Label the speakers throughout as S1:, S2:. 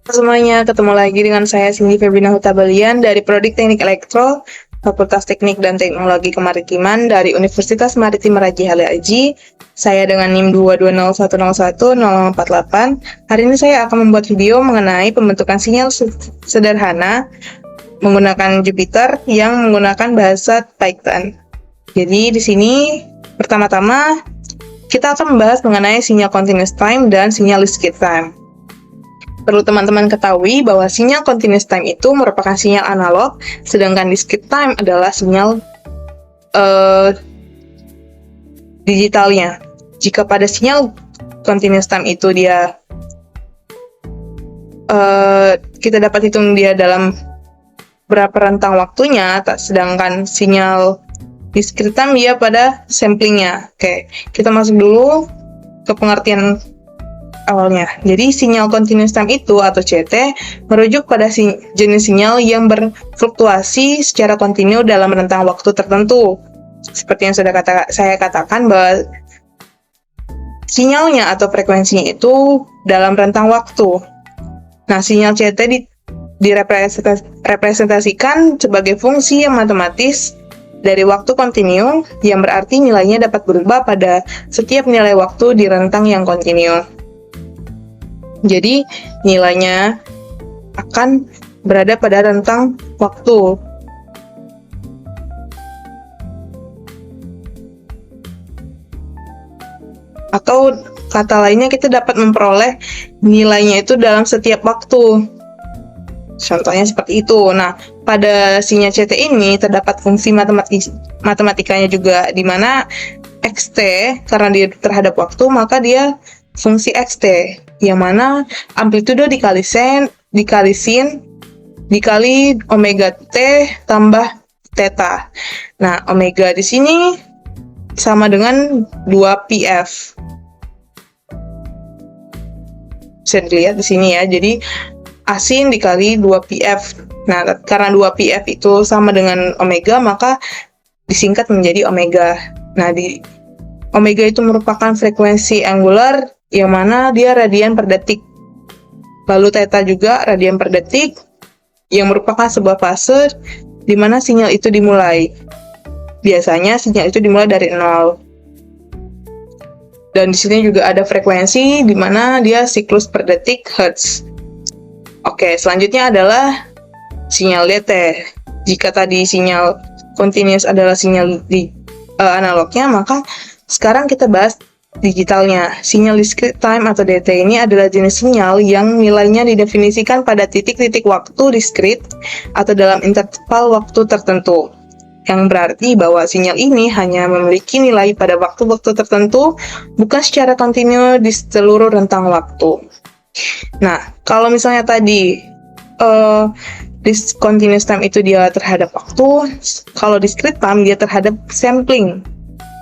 S1: Semuanya, ketemu lagi dengan saya Cindy Febrina Hutabalian dari Prodi Teknik Elektro, Fakultas Teknik dan Teknologi Kemaritiman dari Universitas Maritim Raji Halle Aji. Saya dengan NIM 220111048. Hari ini saya akan membuat video mengenai pembentukan sinyal sederhana menggunakan Jupyter yang menggunakan bahasa Python. Jadi di sini pertama-tama kita akan membahas mengenai sinyal continuous time dan sinyal discrete time. Perlu teman-teman ketahui bahwa sinyal continuous time itu merupakan sinyal analog, sedangkan discrete time adalah sinyal digitalnya. Jika pada sinyal continuous time itu kita dapat hitung dia dalam berapa rentang waktunya, sedangkan sinyal discrete time dia pada samplingnya. Oke, kita masuk dulu ke pengertian awalnya. Jadi sinyal continuous time itu atau CT merujuk pada jenis sinyal yang berfluktuasi secara kontinu dalam rentang waktu tertentu. Seperti yang sudah saya katakan bahwa sinyalnya atau frekuensinya itu dalam rentang waktu. Nah, sinyal CT direpresentasikan sebagai fungsi yang matematis dari waktu kontinu yang berarti nilainya dapat berubah pada setiap nilai waktu di rentang yang kontinu. Jadi nilainya akan berada pada rentang waktu. Atau kata lainnya kita dapat memperoleh nilainya itu dalam setiap waktu. Contohnya seperti itu. Nah, pada sinyal CT ini terdapat fungsi matematikanya juga, di mana XT karena dia terhadap waktu maka dia fungsi XT, yang mana amplitudo dikali omega T tambah theta. Nah, omega di sini sama dengan 2πf. Bisa dilihat di sini ya. Jadi asin dikali 2πf. Nah, karena 2πf itu sama dengan omega, maka disingkat menjadi omega. Nah, di omega itu merupakan frekuensi angular yang mana dia radian per detik. Lalu theta juga radian per detik, yang merupakan sebuah fase di mana sinyal itu dimulai. Biasanya sinyal itu dimulai dari 0. Dan di sini juga ada frekuensi di mana dia siklus per detik hertz. Oke, selanjutnya adalah sinyal DT. Jika tadi sinyal continuous adalah sinyal analognya, maka sekarang kita bahas digitalnya. Sinyal discrete time atau DT ini adalah jenis sinyal yang nilainya didefinisikan pada titik-titik waktu discrete atau dalam interval waktu tertentu. Yang berarti bahwa sinyal ini hanya memiliki nilai pada waktu-waktu tertentu, bukan secara kontinu di seluruh rentang waktu. Nah, kalau misalnya tadi continuous time itu dia terhadap waktu, kalau discrete time dia terhadap sampling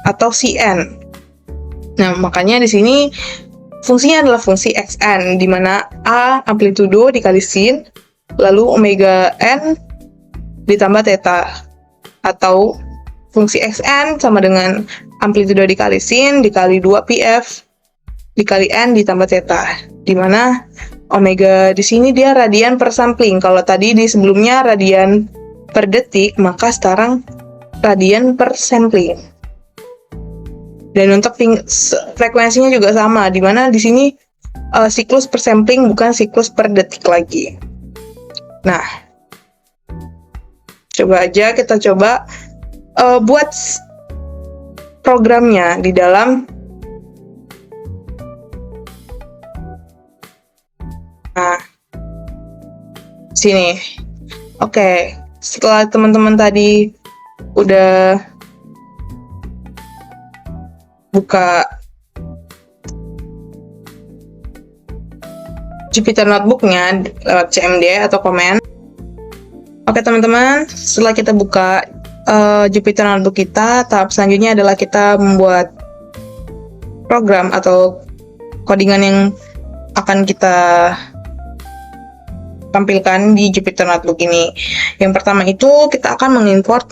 S1: atau CN. Nah, makanya di sini fungsinya adalah fungsi Xn, di mana A amplitudo dikali sin, lalu omega n ditambah theta, atau fungsi Xn sama dengan amplitudo dikali sin dikali 2πf dikali n ditambah theta, di mana omega di sini dia radian per sampling. Kalau tadi di sebelumnya radian per detik, maka sekarang radian per sampling. Dan untuk frekuensinya juga sama, di mana di sini siklus per sampling bukan siklus per detik lagi. Nah, kita coba buat programnya di dalam. Nah, sini. Oke, setelah teman-teman tadi udah buka Jupyter Notebook-nya lewat CMD atau komen. Oke teman-teman, setelah kita buka Jupyter Notebook kita, tahap selanjutnya adalah kita membuat program atau codingan yang akan kita tampilkan di Jupyter Notebook ini. Yang pertama itu kita akan mengimport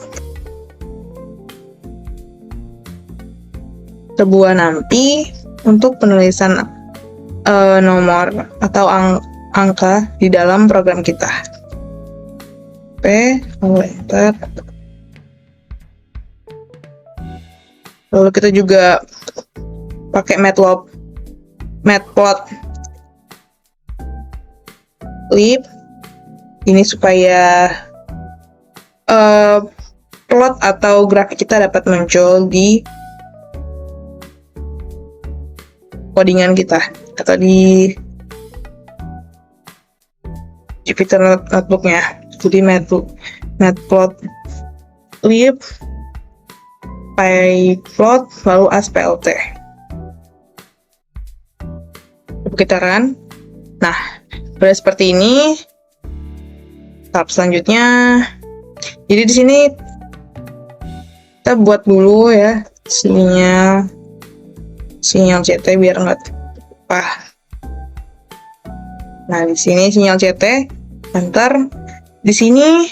S1: sebuah nampi untuk penulisan nomor atau angka di dalam program kita. Lalu enter. Lalu kita juga pakai matplotlib ini supaya plot atau grafik kita dapat muncul di codingan kita atau di Jupyter Notebook-nya. Jadi matplotlib pyplot lalu asplt. Kita run. Nah, udah seperti ini. Tahap selanjutnya, jadi di sini kita buat dulu ya sinyal CT biar nggak lupa. Nah, di sini sinyal CT, enter. Di sini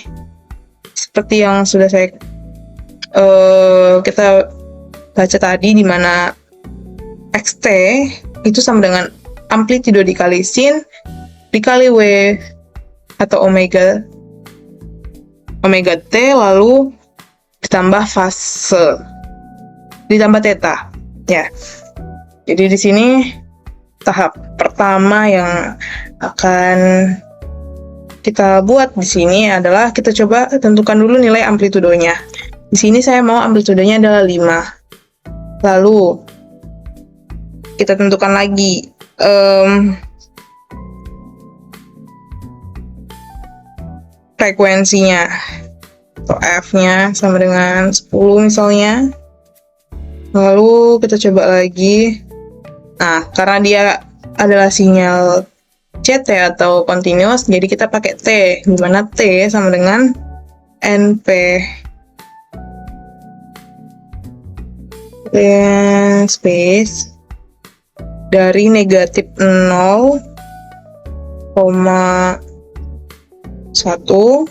S1: seperti yang sudah kita baca tadi, di mana XT itu sama dengan amplitudo dikali sin dikali W atau omega T lalu ditambah fase ditambah theta ya. Jadi di sini tahap pertama yang akan kita buat di sini adalah kita coba tentukan dulu nilai amplitudonya. Di sini saya mau amplitudonya adalah 5. Lalu kita tentukan lagi frekuensinya atau F-nya sama dengan 10 misalnya. Lalu kita coba lagi. Nah, karena dia adalah sinyal CT atau continuous, jadi kita pakai T, di mana T sama dengan NP. Space dari negatif 0,1 100.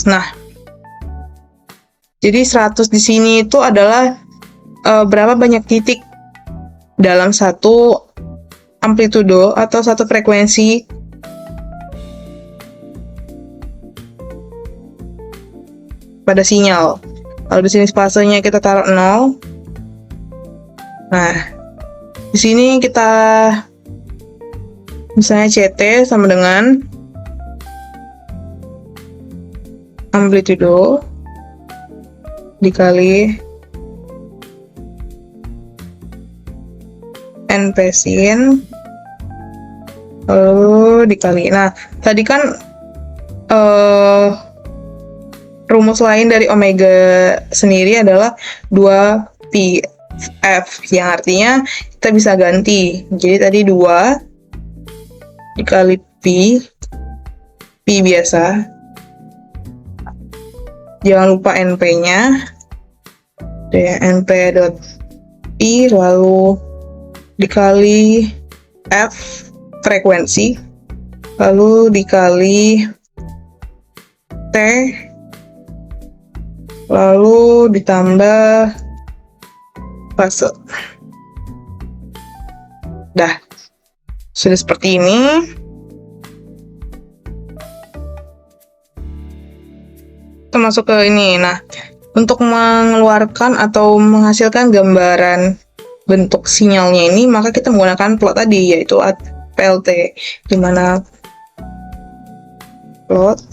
S1: Nah, jadi 100 di sini itu adalah berapa banyak titik dalam satu amplitudo atau satu frekuensi pada sinyal. Kalau di sini fasenya kita taruh 0. Nah, di sini kita misalnya CT sama dengan amplitudo dikali NP sin lalu dikali. Nah, tadi kan rumus lain dari omega sendiri adalah 2pi F, yang artinya kita bisa ganti. Jadi tadi 2 dikali pi biasa. Jangan lupa NP-nya. NP.pi lalu dikali F frekuensi lalu dikali T lalu ditambah fase. Dah, sudah seperti ini. Kita masuk ke ini. Nah, untuk mengeluarkan atau menghasilkan gambaran bentuk sinyalnya ini, maka kita menggunakan plot tadi, yaitu PLT, di mana plot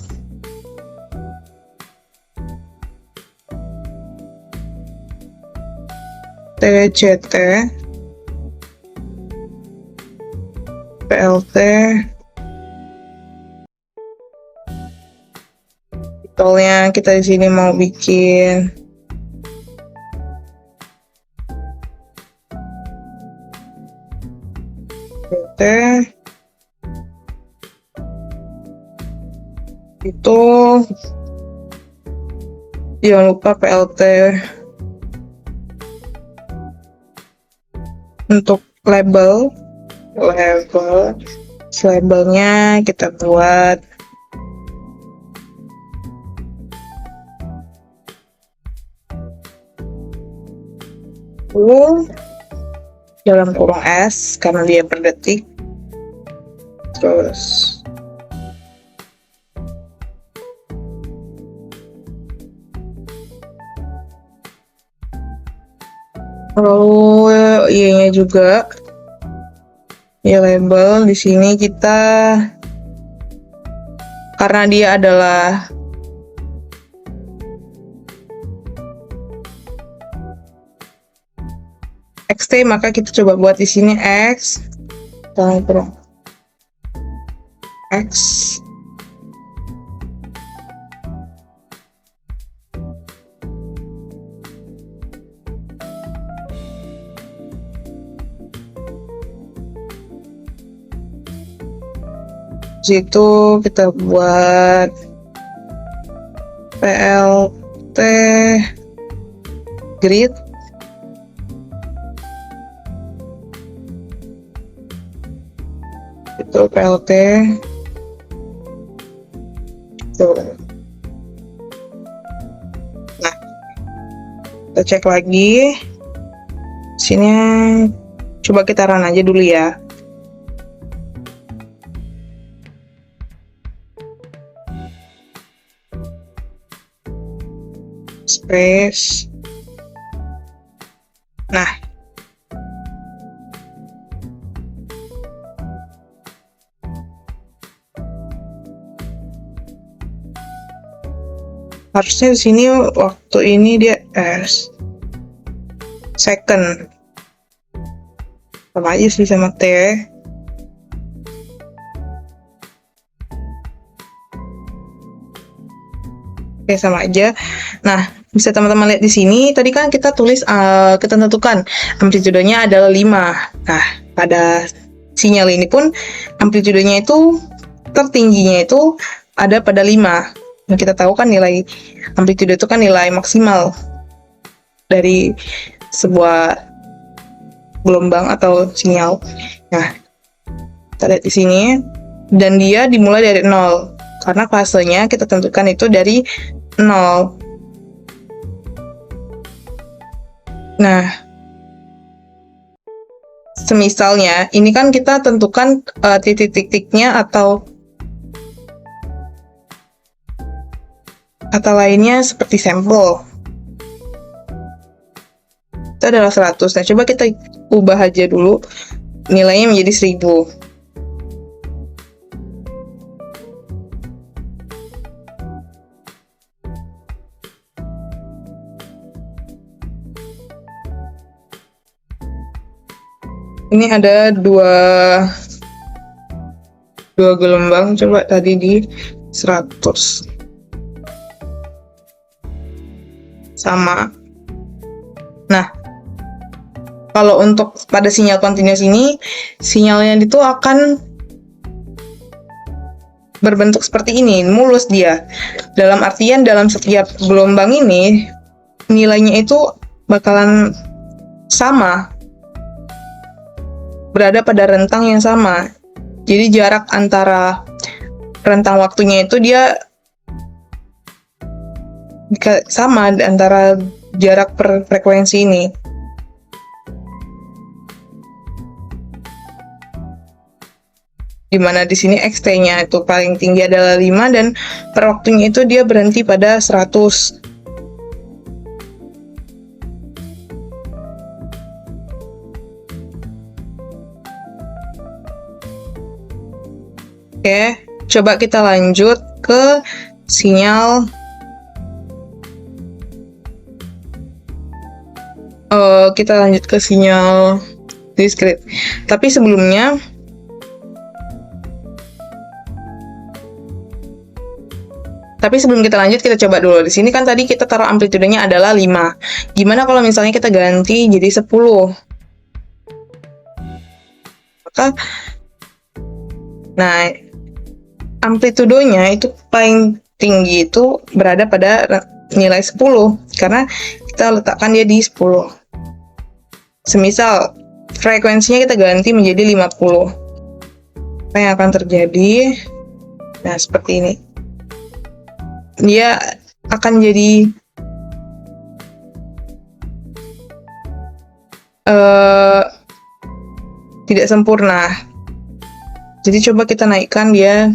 S1: TCT PLT tolnya kita di sini mau bikin PLT itu jangan lupa PLT untuk labelnya kita buat dalam kurung S karena dia per detik. Terus lalu Y-nya juga ya label di sini kita karena dia adalah XT, maka kita coba buat di sini X dalam kurung X. Situ kita buat PLT grid. Itu PLT. Tuh. Nah, kita cek lagi. Sini coba kita run aja dulu ya. Space. Nah, harusnya di sini waktu ini dia S second, sama aja sih sama T. Oke, sama aja. Nah, bisa teman-teman lihat di sini. Tadi kan kita tulis, kita tentukan amplitudenya adalah 5. Nah, pada sinyal ini pun amplitudenya itu tertingginya itu ada pada 5. Nah, kita tahu kan nilai amplitude itu kan nilai maksimal dari sebuah gelombang atau sinyal. Nah, kita lihat di sini. Dan dia dimulai dari 0. Karena fasenya kita tentukan itu dari 0. Nah, semisalnya ini kan kita tentukan titik-titiknya atau lainnya seperti sampel. Itu adalah 100. Nah, coba kita ubah aja dulu nilainya menjadi 1000. Ini ada dua gelombang, coba tadi di 100 sama. Nah, kalau untuk pada sinyal continuous ini, sinyalnya itu akan berbentuk seperti ini, mulus dia. Dalam artian dalam setiap gelombang ini nilainya itu bakalan sama, berada pada rentang yang sama. Jadi jarak antara rentang waktunya itu dia sama antara jarak per frekuensi ini. Dimana di sini XT-nya itu paling tinggi adalah 5 dan per waktunya itu dia berhenti pada 100. Oke, coba kita lanjut ke sinyal discrete. Tapi sebelum kita lanjut, kita coba dulu. Di sini kan tadi kita taruh amplitudenya adalah 5. Gimana kalau misalnya kita ganti jadi 10? Nah, amplitudenya itu paling tinggi itu berada pada nilai 10 karena kita letakkan dia di 10. Semisal frekuensinya kita ganti menjadi 50. Apa yang akan terjadi? Nah, seperti ini. Dia akan jadi tidak sempurna. Jadi coba kita naikkan dia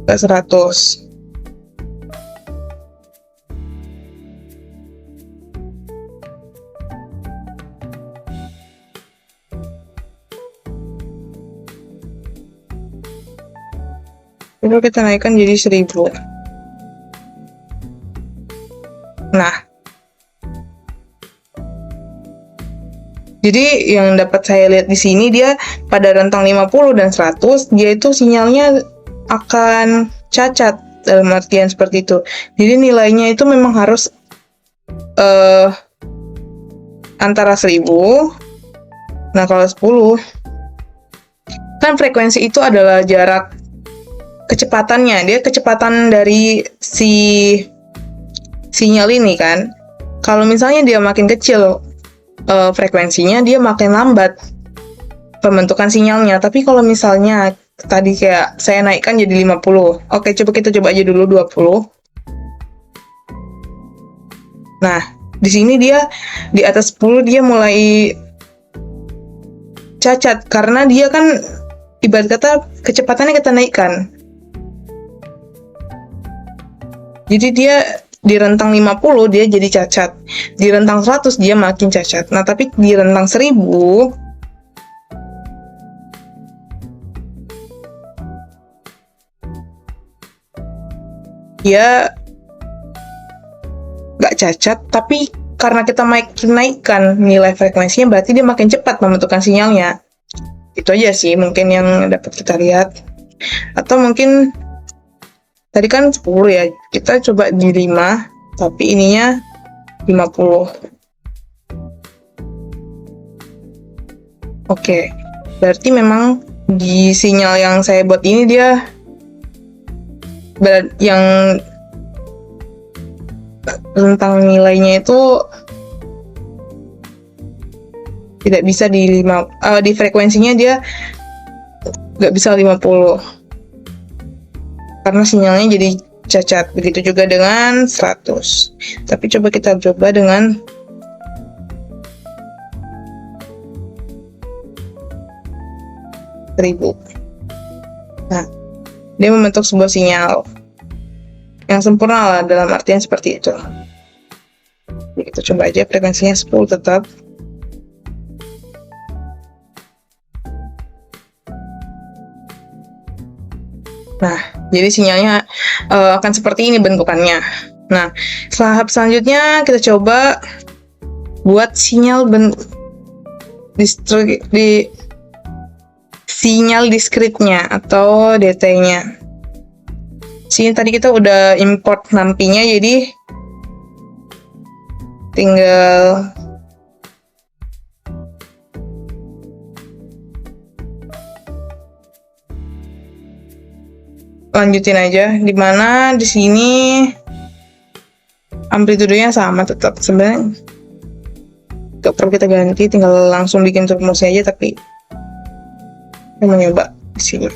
S1: ke 100. Coba kita naikkan jadi 1000. Nah, jadi yang dapat saya lihat di sini dia pada rentang 50 dan 100 dia itu sinyalnya akan cacat dalam artian seperti itu. Jadi nilainya itu memang harus antara 1000. Nah, kalau 10 kan frekuensi itu adalah jarak kecepatannya, dia kecepatan dari si sinyal ini kan. Kalau misalnya dia makin kecil frekuensinya, dia makin lambat pembentukan sinyalnya. Tapi kalau misalnya tadi kayak saya naikkan jadi 50. Oke, kita coba aja dulu 20. Nah, di sini dia di atas 10 dia mulai cacat karena dia kan ibarat kata kecepatannya kita naikkan. Jadi dia di rentang 50 dia jadi cacat. Di rentang 100 dia makin cacat. Nah, tapi di rentang 1000 dia nggak cacat, tapi karena kita naikkan nilai frekuensinya berarti dia makin cepat membentukkan sinyalnya. Itu aja sih mungkin yang dapat kita lihat. Atau mungkin tadi kan 10 ya, kita coba di 5, tapi ininya 50. Oke, berarti memang di sinyal yang saya buat ini dia yang rentang nilainya itu tidak bisa di frekuensinya dia nggak bisa 50. Karena sinyalnya jadi cacat. Begitu juga dengan 100. Tapi kita coba dengan 1000. Nah, dia membentuk sebuah sinyal yang sempurna lah, dalam artian seperti itu. Jadi kita coba aja frekuensinya 10 tetap. Nah, jadi sinyalnya akan seperti ini bentukannya. Nah, tahap selanjutnya kita coba buat sinyal sinyal diskritnya atau DT-nya. Sini tadi kita udah import nampinya, jadi tinggal lanjutin aja. Dimana di sini amplitudenya sama tetap, sebenarnya gak perlu kita ganti, tinggal langsung bikin rumusnya aja. Tapi saya mau nyoba di sini.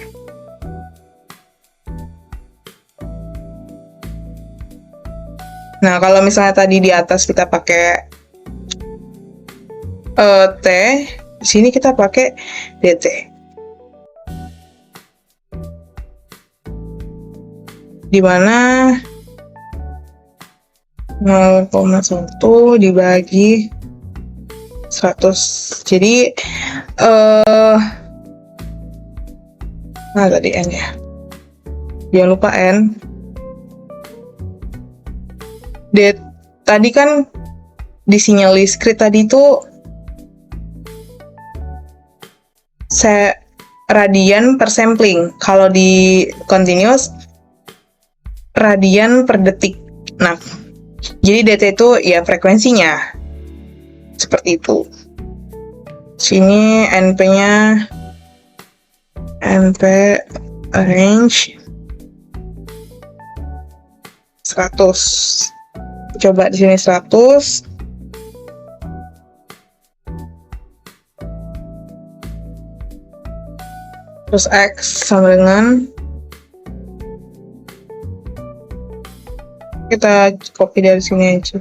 S1: Nah, kalau misalnya tadi di atas kita pakai T, di sini kita pakai DT. Dimana 0,1 dibagi 100. Jadi nah tadi N ya, jangan lupa N. Tadi kan di sinyal diskrit tadi itu radian per sampling. Kalau di continuous radian per detik. Nah, jadi DT itu ya frekuensinya seperti itu. Sini NP-nya NP range 100. Coba di sini 100. Terus X sama dengan, kita copy dari sini aja.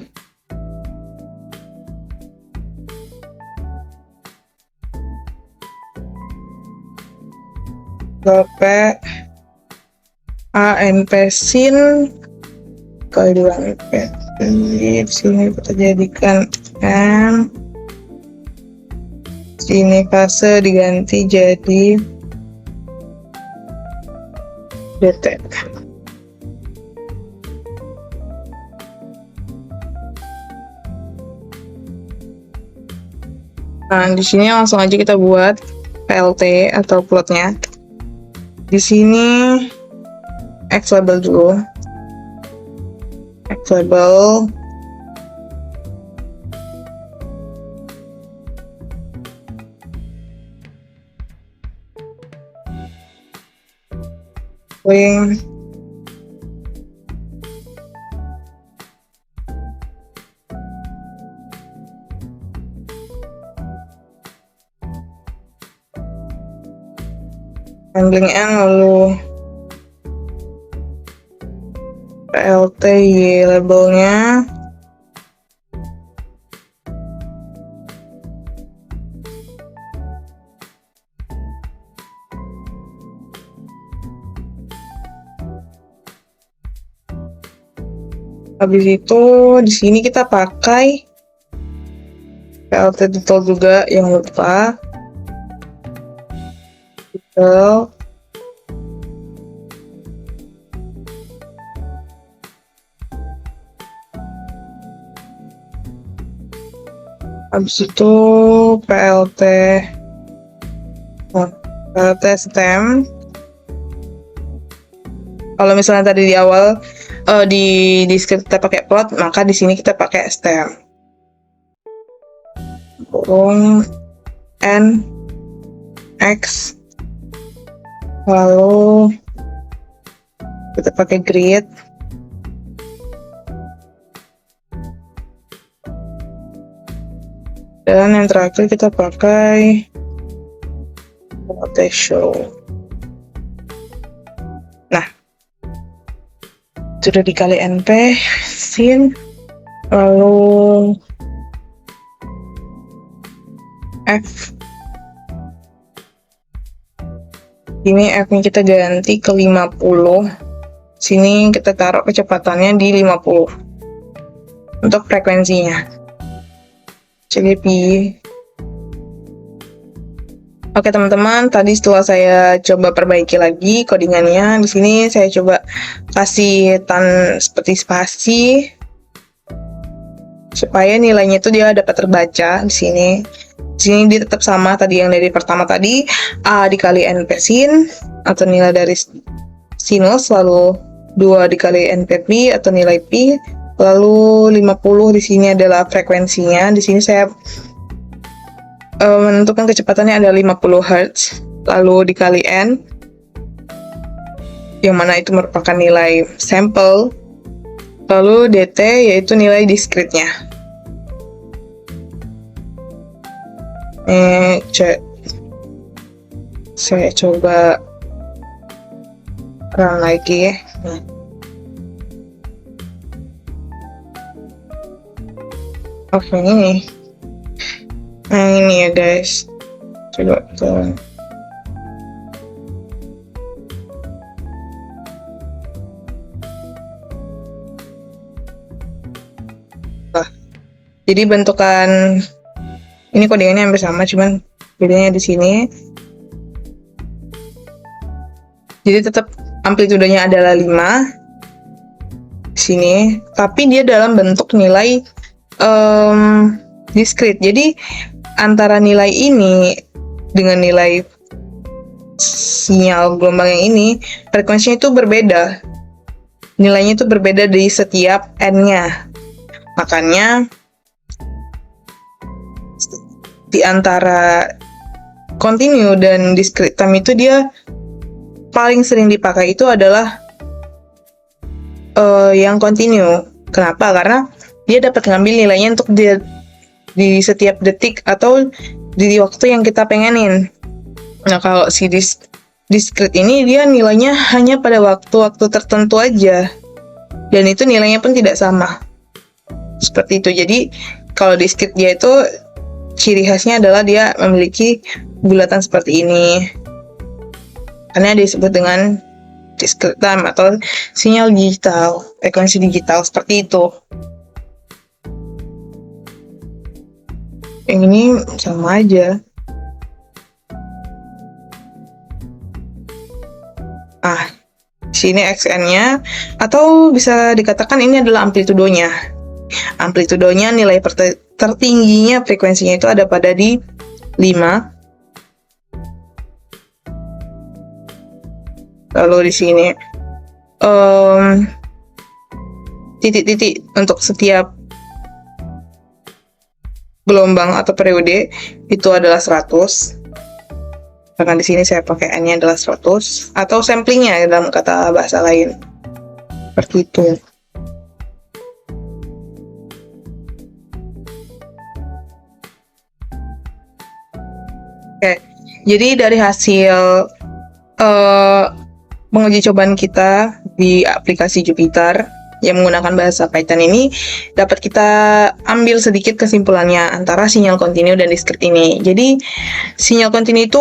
S1: P A NP sin kali 2 NP. Jadi di sini kita jadikan N, sini fase diganti jadi DT. Nah, di sini langsung aja kita buat PLT atau plotnya. Di sini X label dulu. X label. Link. Handling N lalu PLT Y labelnya. Habis itu di sini kita pakai PLT detail juga, yang lupa. Detail. Habis itu PLT stem. Kalau misalnya tadi di awal di script kita pakai plot, maka di sini kita pakai stem. Kurung N X, lalu kita pakai grid. Dan yang terakhir kita pakai show. Nah, sudah dikali NP sin, lalu F. Ini F-nya kita ganti ke 50. Sini kita taruh kecepatannya di 50 untuk frekuensinya. CGP. Oke teman-teman, tadi setelah saya coba perbaiki lagi codingannya, di sini saya coba kasih seperti spasi supaya nilainya itu dia dapat terbaca di sini. Di sini dia tetap sama tadi yang dari pertama tadi, A dikali NP sin atau nilai dari sinus, lalu 2 dikali NP pi atau nilai pi, lalu 50 di sini adalah frekuensinya. Di sini saya menentukan kecepatannya adalah 50 Hz, lalu dikali N, yang mana itu merupakan nilai sampel, lalu DT yaitu nilai discrete-nya. Saya coba run lagi ya. Oke, ini. Nah, ini ya guys. Coba kita. Jadi bentukan ini codingannya hampir sama, cuman bedanya di sini. Jadi tetap amplitudenya adalah 5 di sini, tapi dia dalam bentuk nilai discrete. Jadi antara nilai ini dengan nilai sinyal gelombang yang ini, frekuensinya itu berbeda. Nilainya itu berbeda di setiap N-nya. Makanya di antara continue dan discrete time itu dia paling sering dipakai itu adalah yang continue. Kenapa? Karena dia dapat ngambil nilainya untuk di setiap detik atau di waktu yang kita pengenin. Nah, kalau si discrete ini dia nilainya hanya pada waktu-waktu tertentu aja, dan itu nilainya pun tidak sama. Seperti itu. Jadi kalau discrete dia itu ciri khasnya adalah dia memiliki bulatan seperti ini. Makanya disebut dengan discrete time atau sinyal digital, frekuensi digital seperti itu. Yang ini sama aja. Sini XN-nya, atau bisa dikatakan ini adalah amplitudonya. Amplitudonya nilai tertingginya frekuensinya itu ada pada di 5. Lalu di sini titik-titik untuk setiap gelombang atau periode itu adalah 100. Karena di sini saya pakai N-nya adalah 100 atau samplingnya dalam kata bahasa lain. Seperti itu. Oke, jadi dari hasil penguji cobaan kita di aplikasi Jupyter yang menggunakan bahasa Python ini, dapat kita ambil sedikit kesimpulannya antara sinyal kontinu dan discrete ini. Jadi, sinyal kontinu itu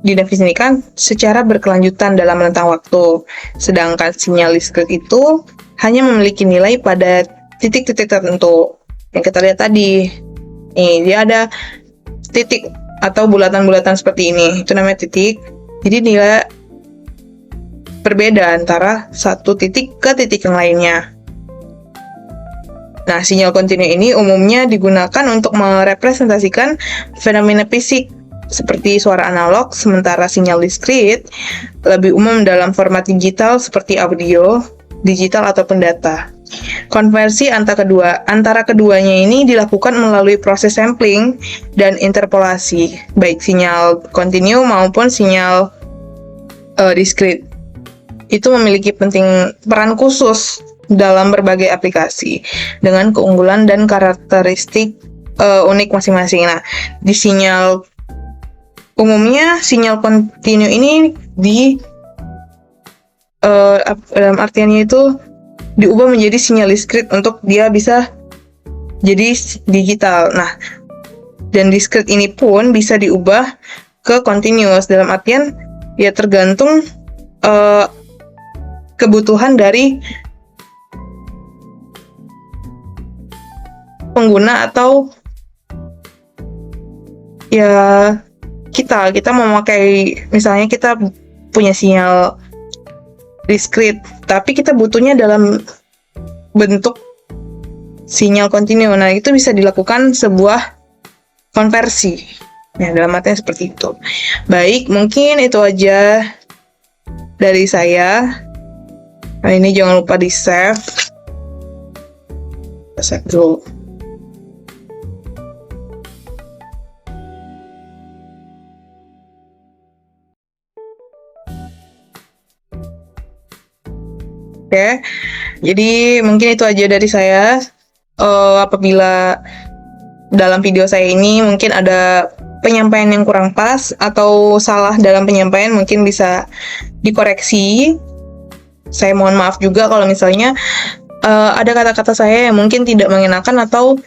S1: didefinisikan secara berkelanjutan dalam rentang waktu, sedangkan sinyal discrete itu hanya memiliki nilai pada titik-titik tertentu. Yang kita lihat tadi, nih, dia ada titik atau bulatan-bulatan seperti ini, itu namanya titik. Jadi, nilai berbeda antara satu titik ke titik yang lainnya. Nah, sinyal kontinu ini umumnya digunakan untuk merepresentasikan fenomena fisik seperti suara analog, sementara sinyal discrete lebih umum dalam format digital seperti audio, digital ataupun data. Konversi antara keduanya ini dilakukan melalui proses sampling dan interpolasi, baik sinyal kontinu maupun sinyal discrete. Itu memiliki peran khusus dalam berbagai aplikasi dengan keunggulan dan karakteristik unik masing-masing. Nah, di sinyal umumnya sinyal kontinu ini dalam artiannya itu diubah menjadi sinyal discrete untuk dia bisa jadi digital. Nah, dan discrete ini pun bisa diubah ke continuous dalam artian ya tergantung kebutuhan dari pengguna atau ya kita memakai, misalnya kita punya sinyal discrete tapi kita butuhnya dalam bentuk sinyal kontinu. Nah, itu bisa dilakukan sebuah konversi. Ya, dalam artinya seperti itu. Baik, mungkin itu aja dari saya. Nah, ini jangan lupa di-save. Save dulu. Oke, jadi mungkin itu aja dari saya. Apabila dalam video saya ini mungkin ada penyampaian yang kurang pas atau salah dalam penyampaian, mungkin bisa dikoreksi. Saya mohon maaf juga kalau misalnya ada kata-kata saya yang mungkin tidak mengenakan atau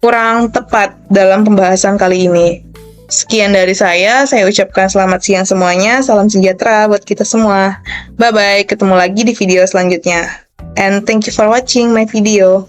S1: kurang tepat dalam pembahasan kali ini. Sekian dari saya ucapkan selamat siang semuanya, salam sejahtera buat kita semua. Bye-bye, ketemu lagi di video selanjutnya. And thank you for watching my video.